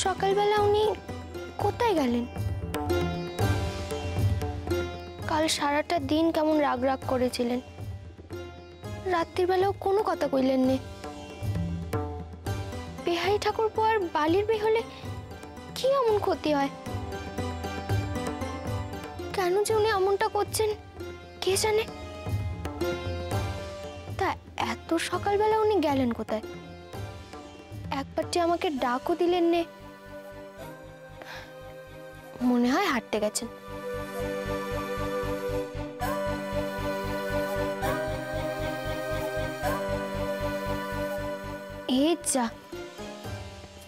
সকালবেলা উনি কোথায় গেলেন? কাল সারাটা দিন কেমন রাগ রাগ করেছিলেন, রাত্রির বেলাও কোনো কথা কইলেন নে। বেহাই ঠাকুরপো আর বালির বিয়ে হলে কি এমন ক্ষতি হয়? কেন যে উনি এমনটা করছেন কে জানে। তা এত সকালবেলা উনি গেলেন কোথায়? একবারটি আমাকে ডাকও দিলেন নে। মনে হয় হাঁটতে গেছেন। এই যা,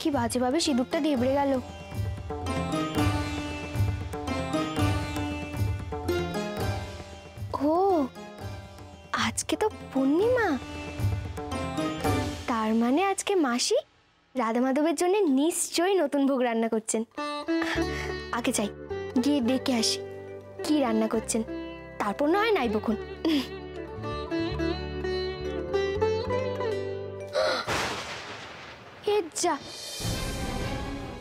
কি বাজেভাবে সিঁদুরটা দেবড়ে গেল। ও আজকে তো পূর্ণিমা, তার মানে আজকে মাসি রাধা মাধবের জন্য নিশ্চয়ই নতুন ভোগ রান্না করছেন। আগে যাই, গিয়ে দেখে আসি কি রান্না করছেন, তারপর না হয় নাইবক্ষণ। যা,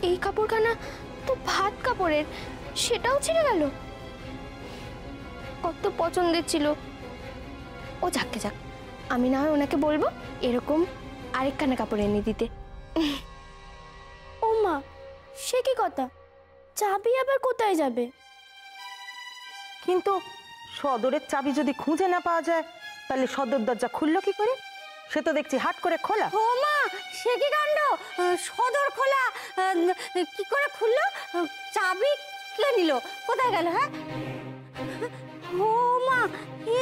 এই কাপড়খানা তো ভাত কাপড়ের, সেটাও ছিঁড়ে গেল। কত পছন্দের ছিল। ও যাকে যাক, আমি না হয় ওনাকে বলবো এরকম আরেকখানা কাপড় এনে দিতে। ও মা, সে কি কথা? চাবি আবার কোথায় যাবে? কিন্তু সদরের চাবি যদি খুঁজে না পাওয়া যায় তাহলে সদর দরজা খুললো কি করে? সে তো দেখছি হাট করে খোলা। ও মা, সে কি কাণ্ড! সদর খোলা, কি করে খুললো? চাবি কে নিল? কোথায় গেল? হ্যাঁ, ও মা,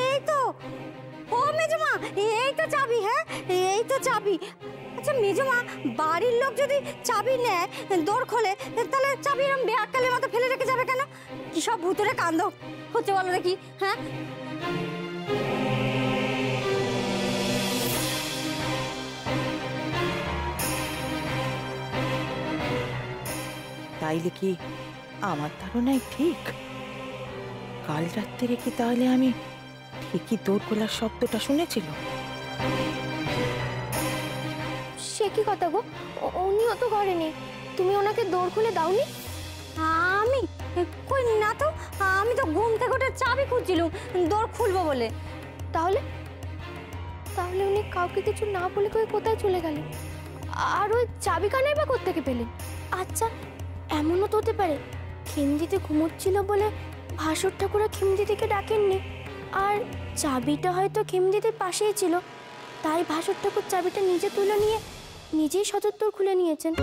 এই তো। ও মেজমা, এই তো চাবি। হ্যাঁ, এই তো চাবি। আচ্ছা মেজমা, বাড়ির লোক যদি চাবি নেয়, দোর খোলে, তাহলে চাবি এরকম বেআক্কালের মতো ফেলে রেখে যাবে কেন? কি সব ভূতুরে কাণ্ড হচ্ছে বলো দেখি। হ্যাঁ, তাইলে কি আমার ধারণাই ঠিক? কাল রাত্রে কি তাহলে আমি ঠিকই দোর খোলার শব্দটা শুনেছিল? সে কি কথা গো, উনিও তো ঘরে নেই, তুমি ওনাকে দৌড় খুলে দাওনি? আমি কই না তো, আমি তো ঘুম থেকে উঠে চাবি খুঁজছিলাম দৌড় খুলবো বলে। তাহলে তাহলে উনি কাউকে কিছু না বলে কই কোথায় চলে গেলেন? আর ওই চাবিখানাই বা কোত্থেকে পেলেন? আচ্ছা, এমনও তো হতে পারে খেমদিতে ঘুমোচ্ছিল বলে ভাসুর ঠাকুরা খেমদিদিকে ডাকেননি, আর চাবিটা হয়তো খেমদিদির পাশেই ছিল, তাই ভাসুর ঠাকুর চাবিটা নিজে তুলে নিয়ে নিজেই সদর দোর খুলে নিয়েছেন।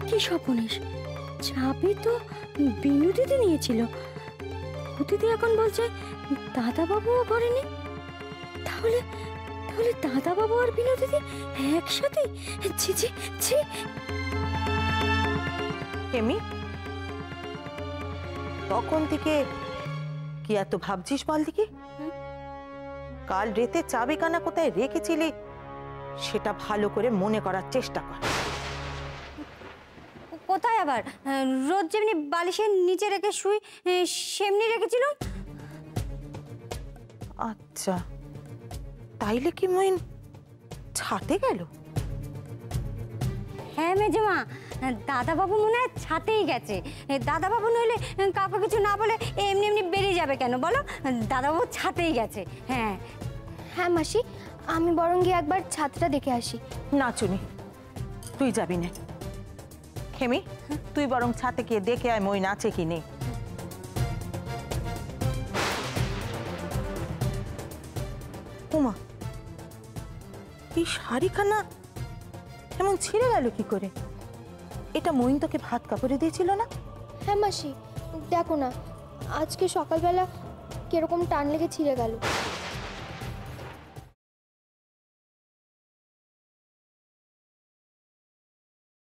কি সর্বনাশ! চাবি তো বিনু দিদি নিয়েছিল। দিদি এখন বলছে দাদাবাবুও ঘরে নেই। তাহলে তাহলে দাদাবাবু আর বিনু দিদি একসাথে? ছি ছি ছি! এমি, তখন থেকে কি এত ভাবছিস বল দেখি? কাল রাতে চাবিখানা কোথায় রেখেছিলি সেটা ভালো করে মনে করার চেষ্টা কর। কোথায় আবার? রোজ যেমনি বালিশের নিচে রেখে শুই সেমনি রেখেছিলাম। আচ্ছা, তাইলে কি মইন ছাদে গেল? হ্যাঁ মেজমা, দাদাবাবু মনে হয় ছাতেই গেছে। দাদাবাবু নইলে কাউকে কিছু না বলে এমনি এমনি বেরিয়ে যাবে কেন বলো? দাদাবাবু ছাতেই গেছে। হ্যাঁ হ্যাঁ মাসি, আমি বরং গিয়ে একবার ছাদটা দেখে আসি। না চুনি, তুই যাবি না। খেমি, তুই বরং ছাদে গিয়ে দেখে আয় মইন আছে কি নেই। উমা, এই শাড়িখানা এমন ছিঁড়ে গেল কি করে? এটা মইন তোকে ভাত কাপড়ে দিয়েছিল না? হ্যাঁ মাসি, দেখো না আজকে সকালবেলা কিরকম টান লেগে ছিঁড়ে গেল।